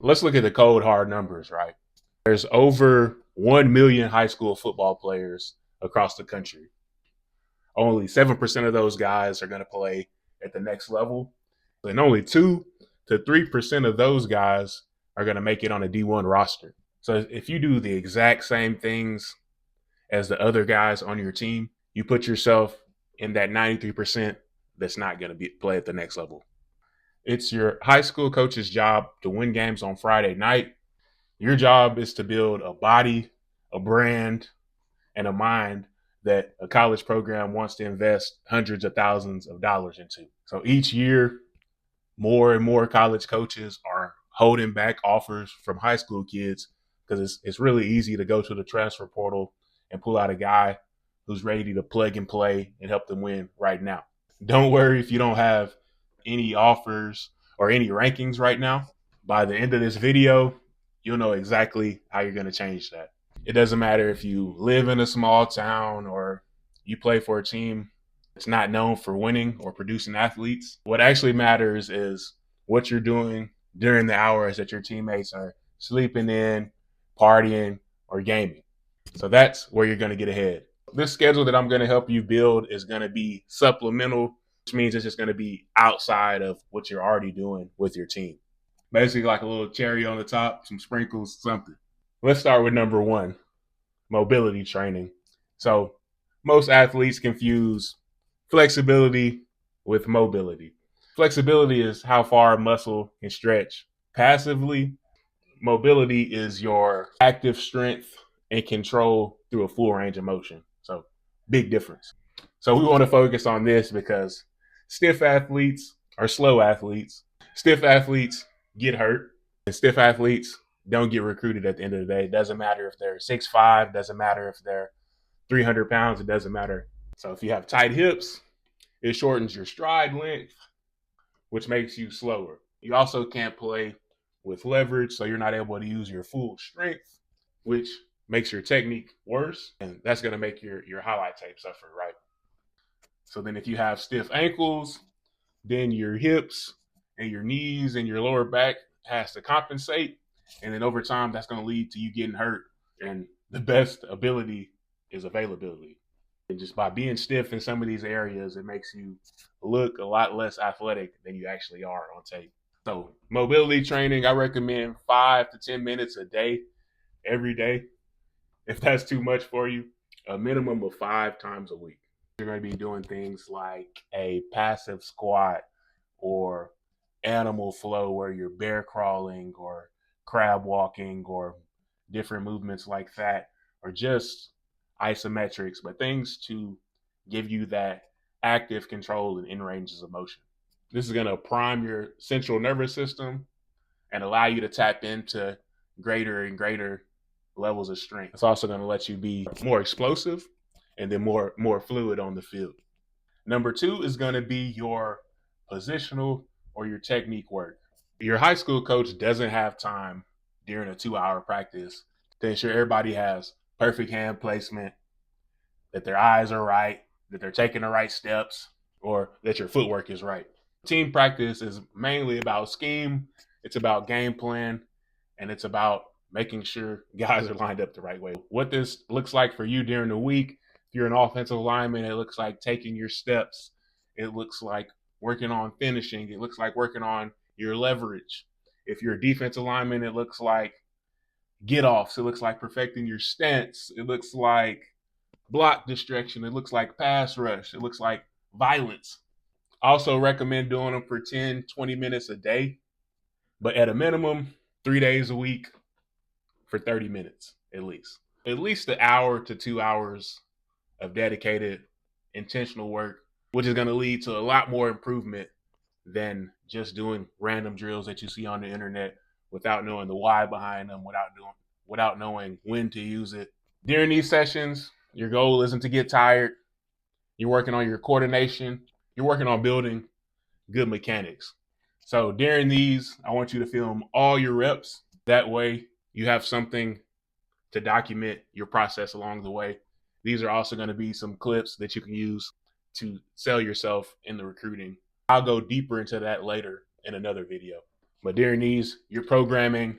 Let's look at the cold hard numbers, right? There's over 1 million high school football players across the country. Only 7% of those guys are going to play at the next level. And only 2 to 3% of those guys are going to make it on a D1 roster. So if you do the exact same things as the other guys on your team, you put yourself in that 93% that's not going to play at the next level. It's your high school coach's job to win games on Friday night. Your job is to build a body, a brand, and a mind that a college program wants to invest hundreds of thousands of dollars into. So each year, more and more college coaches are holding back offers from high school kids because it's really easy to go to the transfer portal and pull out a guy who's ready to plug and play and help them win right now. Don't worry if you don't have any offers or any rankings right now. By the end of this video, you'll know exactly how you're going to change that. It doesn't matter if you live in a small town or you play for a team that's not known for winning or producing athletes. What actually matters is what you're doing during the hours that your teammates are sleeping in, partying, or gaming. So that's where you're going to get ahead. This schedule that I'm going to help you build is going to be supplemental, which means it's just going to be outside of what you're already doing with your team. Basically, like a little cherry on the top, some sprinkles, something. Let's start with number one, mobility training. So most athletes confuse flexibility with mobility. Flexibility is how far a muscle can stretch passively. Mobility is your active strength and control through a full range of motion. So big difference. So we want to focus on this because stiff athletes are slow athletes. Stiff athletes get hurt, and stiff athletes don't get recruited at the end of the day. It doesn't matter if they're 6'5", doesn't matter if they're 300 pounds, it doesn't matter. So if you have tight hips, it shortens your stride length, which makes you slower. You also can't play with leverage, so you're not able to use your full strength, which makes your technique worse, and that's going to make your highlight tape suffer, right? So then if you have stiff ankles, then your hips and your knees and your lower back has to compensate, and then over time that's going to lead to you getting hurt. And the best ability is availability. And just by being stiff in some of these areas, it makes you look a lot less athletic than you actually are on tape. So mobility training, I recommend 5 to 10 minutes a day, every day. If that's too much for you, a minimum of 5 times a week. You're going to be doing things like a passive squat or animal flow where you're bear crawling or crab walking or different movements like that, or just isometrics, but things to give you that active control and in ranges of motion. This is going to prime your central nervous system and allow you to tap into greater and greater levels of strength. It's also going to let you be more explosive and then more fluid on the field. Number two is going to be your positional or your technique work. Your high school coach doesn't have time during a 2-hour practice to ensure everybody has perfect hand placement, that their eyes are right, that they're taking the right steps, or that your footwork is right. Team practice is mainly about scheme, it's about game plan, and it's about making sure guys are lined up the right way. What this looks like for you during the week, if you're an offensive lineman, it looks like taking your steps. It looks like working on finishing. It looks like working on your leverage. If you're a defensive lineman, it looks like get offs. It looks like perfecting your stance. It looks like block distraction. It looks like pass rush. It looks like violence. I also recommend doing them for 10, 20 minutes a day, but at a minimum, 3 days a week for 30 minutes at least. At least an hour to 2 hours of dedicated, intentional work, which is going to lead to a lot more improvement than just doing random drills that you see on the internet without knowing the why behind them, without knowing when to use it. During these sessions, your goal isn't to get tired. You're working on your coordination. You're working on building good mechanics. So during these, I want you to film all your reps. That way, you have something to document your process along the way. These are also going to be some clips that you can use to sell yourself in the recruiting. I'll go deeper into that later in another video. But during these, you're programming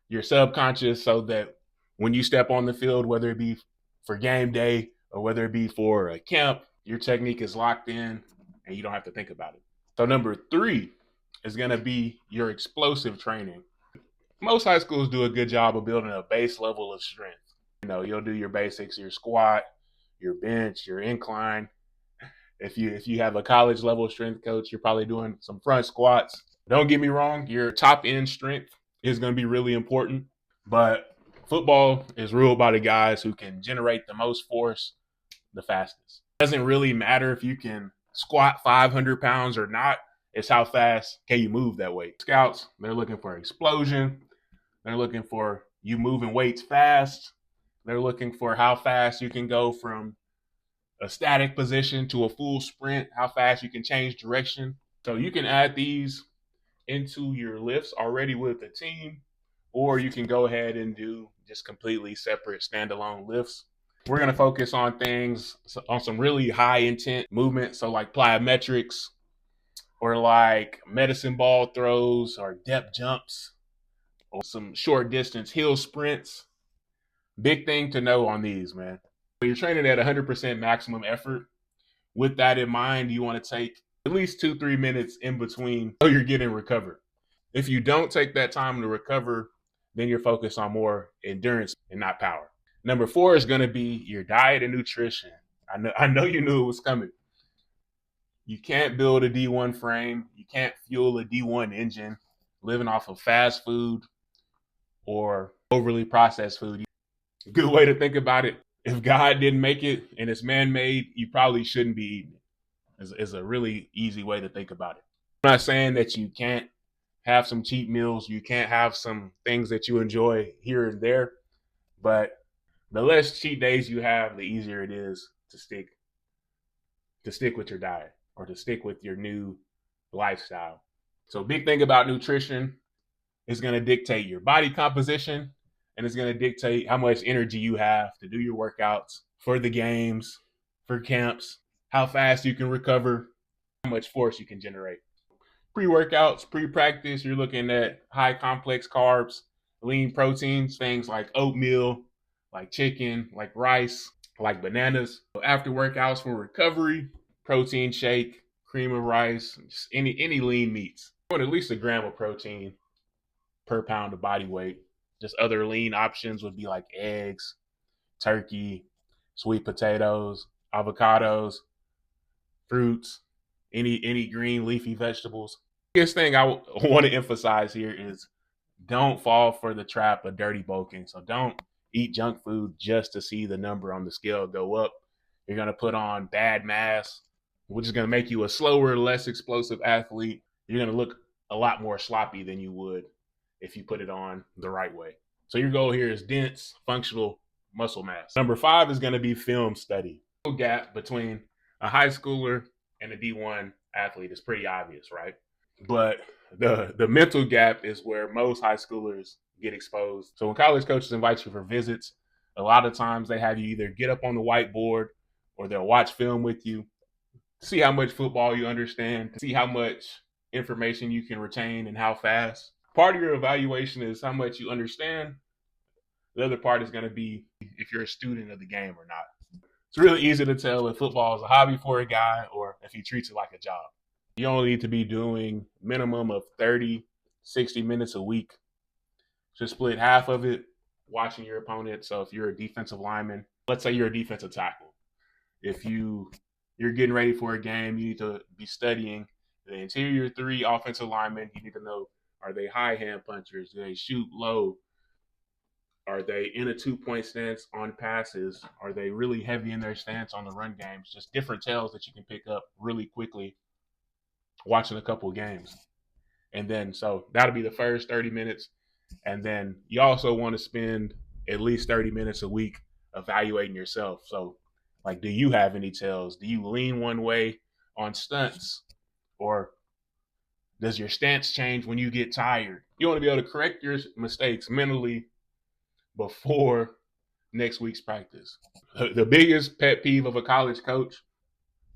your subconscious so that when you step on the field, whether it be for game day or whether it be for a camp, your technique is locked in and you don't have to think about it. So number 3 is going to be your explosive training. Most high schools do a good job of building a base level of strength. You'll do your basics, your squat, your bench, your incline. If you have a college level strength coach, you're probably doing some front squats. Don't get me wrong, your top end strength is going to be really important, but football is ruled by the guys who can generate the most force the fastest. It doesn't really matter if you can squat 500 pounds or not. It's how fast can you move that weight. Scouts, they're looking for explosion. They're looking for you moving weights fast. They're looking for how fast you can go from a static position to a full sprint, how fast you can change direction. So you can add these into your lifts already with the team, or you can go ahead and do just completely separate standalone lifts. We're going to focus on things, on some really high intent movement. So like plyometrics or like medicine ball throws or depth jumps or some short distance hill sprints. Big thing to know on these, man. So you're training at 100% maximum effort. With that in mind, you want to take at least 2-3 minutes in between so you're getting recovered. If you don't take that time to recover, then you're focused on more endurance and not power. Number 4 is going to be your diet and nutrition. I know you knew it was coming. You can't build a D1 frame. You can't fuel a D1 engine living off of fast food or overly processed food. A good way to think about it, if God didn't make it and it's man-made, you probably shouldn't be eating it. Is a really easy way to think about it. I'm not saying that you can't have some cheat meals, you can't have some things that you enjoy here and there, but the less cheat days you have, the easier it is to stick with your diet or to stick with your new lifestyle. So big thing about nutrition is going to dictate your body composition, and it's going to dictate how much energy you have to do your workouts for the games, for camps, how fast you can recover, how much force you can generate. Pre-workouts, pre-practice, you're looking at high complex carbs, lean proteins, things like oatmeal, like chicken, like rice, like bananas. After workouts for recovery, protein shake, cream of rice, just any lean meats. You want at least a gram of protein per pound of body weight. Just other lean options would be like eggs, turkey, sweet potatoes, avocados, fruits, any green leafy vegetables. The biggest thing I want to emphasize here is don't fall for the trap of dirty bulking. So don't eat junk food just to see the number on the scale go up. You're going to put on bad mass, which is going to make you a slower, less explosive athlete. You're going to look a lot more sloppy than you would if you put it on the right way. So your goal here is dense, functional muscle mass. Number 5 is going to be film study. The gap between a high schooler and a D1 athlete is pretty obvious, right? But the mental gap is where most high schoolers get exposed. So when college coaches invite you for visits, a lot of times they have you either get up on the whiteboard or they'll watch film with you, see how much football you understand, see how much information you can retain and how fast. Part of your evaluation is how much you understand. The other part is going to be if you're a student of the game or not. It's really easy to tell if football is a hobby for a guy or if he treats it like a job. You only need to be doing minimum of 30, 60 minutes a week. Just split half of it watching your opponent. So if you're a defensive lineman, let's say you're a defensive tackle. If you're getting ready for a game, you need to be studying the interior 3 offensive linemen. You need to know, are they high hand punchers? Do they shoot low? Are they in a 2-point stance on passes? Are they really heavy in their stance on the run games? Just different tells that you can pick up really quickly watching a couple of games. And then, so that'll be the first 30 minutes. And then you also want to spend at least 30 minutes a week evaluating yourself. So, like, do you have any tells? Do you lean one way on stunts? Or does your stance change when you get tired? You want to be able to correct your mistakes mentally before next week's practice. The biggest pet peeve of a college coach,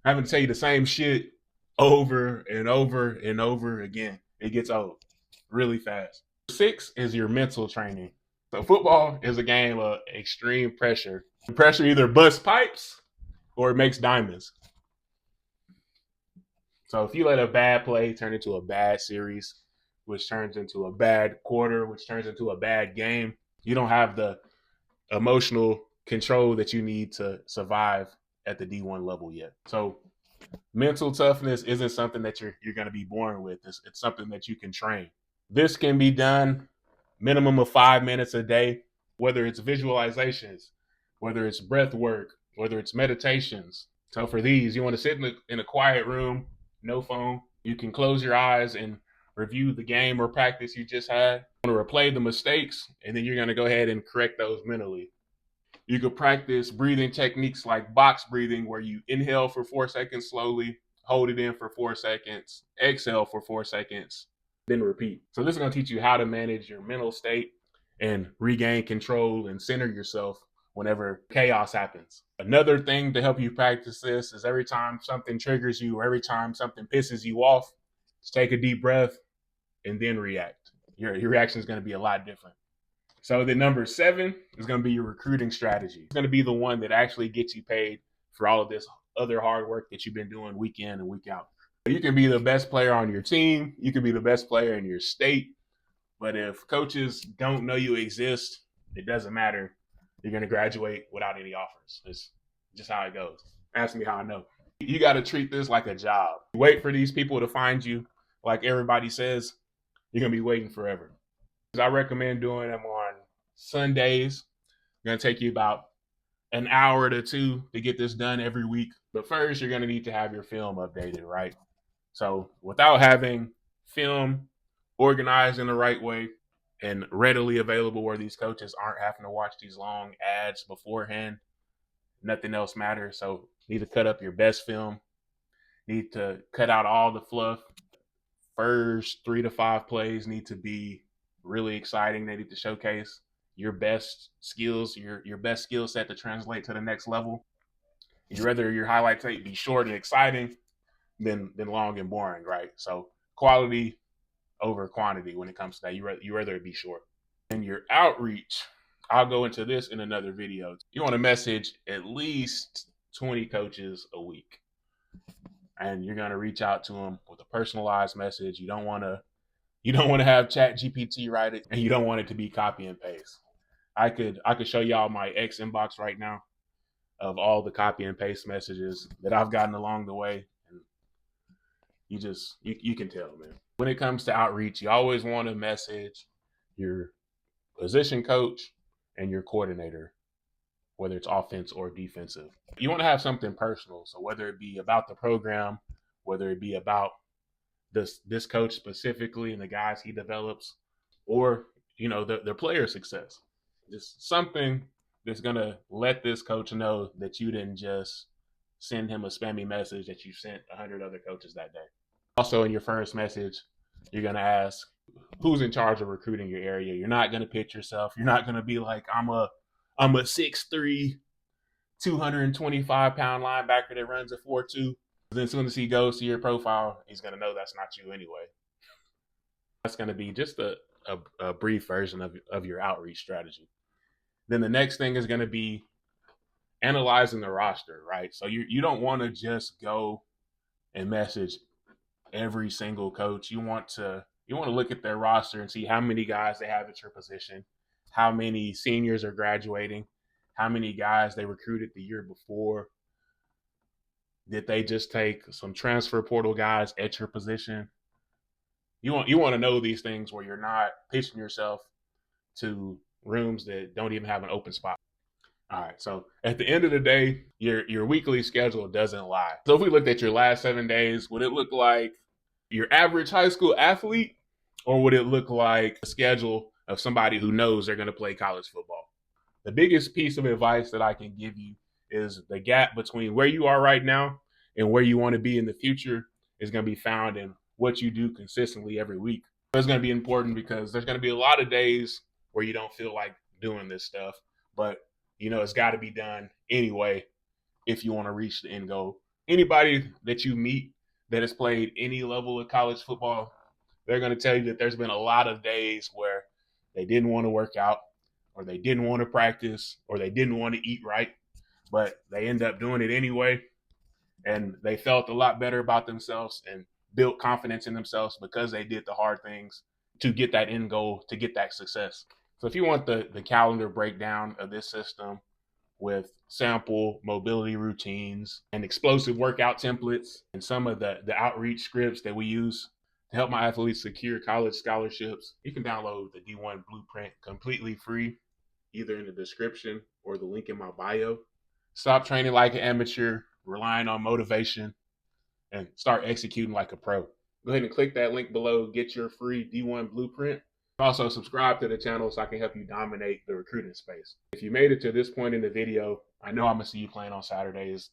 having to tell you the same shit over and over and over again. It gets old. really fast. 6 is your mental training. So football is a game of extreme pressure. The pressure either busts pipes or it makes diamonds. So if you let a bad play turn into a bad series, which turns into a bad quarter, which turns into a bad game, you don't have the emotional control that you need to survive at the D1 level yet. So mental toughness isn't something that you're going to be born with. It's something that you can train. This can be done minimum of 5 minutes a day, whether it's visualizations, whether it's breath work, whether it's meditations. So for these, you want to sit in a quiet room, no phone. You can close your eyes and review the game or practice you just had. You want to replay the mistakes, and then you're going to go ahead and correct those mentally. You could practice breathing techniques like box breathing, where you inhale for 4 seconds slowly, hold it in for 4 seconds, exhale for 4 seconds, then repeat. So this is going to teach you how to manage your mental state and regain control and center yourself whenever chaos happens. Another thing to help you practice this is every time something triggers you or every time something pisses you off, just take a deep breath and then react. Your reaction is going to be a lot different. So the number 7 is going to be your recruiting strategy. It's going to be the one that actually gets you paid for all of this other hard work that you've been doing week in and week out. You can be the best player on your team. You can be the best player in your state. But if coaches don't know you exist, it doesn't matter. You're going to graduate without any offers. It's just how it goes. Ask me how I know. You got to treat this like a job. Wait for these people to find you. Like everybody says, you're going to be waiting forever. I recommend doing them on Sundays. It's going to take you about an hour to 2 to get this done every week. But first, you're going to need to have your film updated, right? So without having film organized in the right way and readily available where these coaches aren't having to watch these long ads beforehand, nothing else matters. So you need to cut up your best film. Need to cut out all the fluff. First 3 to 5 plays need to be really exciting. They need to showcase your best skills, your best skill set to translate to the next level. You'd rather your highlight tape be short and exciting than long and boring, right? So quality over quantity when it comes to that. You rather it be short. And your outreach, I'll go into this in another video. You want to message at least 20 coaches a week. And you're going to reach out to them with a personalized message. You don't want to have ChatGPT write it, and you don't want it to be copy and paste. I could show y'all my X inbox right now of all the copy and paste messages that I've gotten along the way. And you can tell, man. When it comes to outreach, you always want to message your position coach and your coordinator, whether it's offense or defensive. You want to have something personal. So whether it be about the program, whether it be about this coach specifically and the guys he develops, or their player success, just something that's gonna let this coach know that you didn't just send him a spammy message that you sent 100 other coaches that day. Also, in your first message, you're gonna ask who's in charge of recruiting your area. You're not gonna pitch yourself. You're not gonna be like, I'm a 6'3", 225-pound linebacker that runs a 4.2. Then as soon as he goes to your profile, he's going to know that's not you anyway. That's going to be just a brief version of your outreach strategy. Then the next thing is going to be analyzing the roster, right? So you don't want to just go and message every single coach. You want to look at their roster and see how many guys they have at your position, how many seniors are graduating, how many guys they recruited the year before. Did they just take some transfer portal guys at your position? You want to know these things where you're not pitching yourself to rooms that don't even have an open spot. All right, so at the end of the day, your weekly schedule doesn't lie. So if we looked at your last 7 days, would it look like your average high school athlete, or would it look like a schedule of somebody who knows they're going to play college football? The biggest piece of advice that I can give you is the gap between where you are right now and where you want to be in the future is going to be found in what you do consistently every week. It's going to be important because there's going to be a lot of days where you don't feel like doing this stuff, but it's got to be done anyway if you want to reach the end goal. Anybody that you meet that has played any level of college football They're going to tell you that there's been a lot of days where they didn't want to work out, or they didn't want to practice, or they didn't want to eat right, but they end up doing it anyway. And they felt a lot better about themselves and built confidence in themselves because they did the hard things to get that end goal, to get that success. So if you want the calendar breakdown of this system with sample mobility routines and explosive workout templates and some of the outreach scripts that we use to help my athletes secure college scholarships, you can download the D1 Blueprint completely free, either in the description or the link in my bio. Stop training like an amateur, relying on motivation, and start executing like a pro. Go ahead and click that link below, get your free D1 Blueprint. Also, subscribe to the channel so I can help you dominate the recruiting space. If you made it to this point in the video, I know I'm going to see you playing on Saturdays.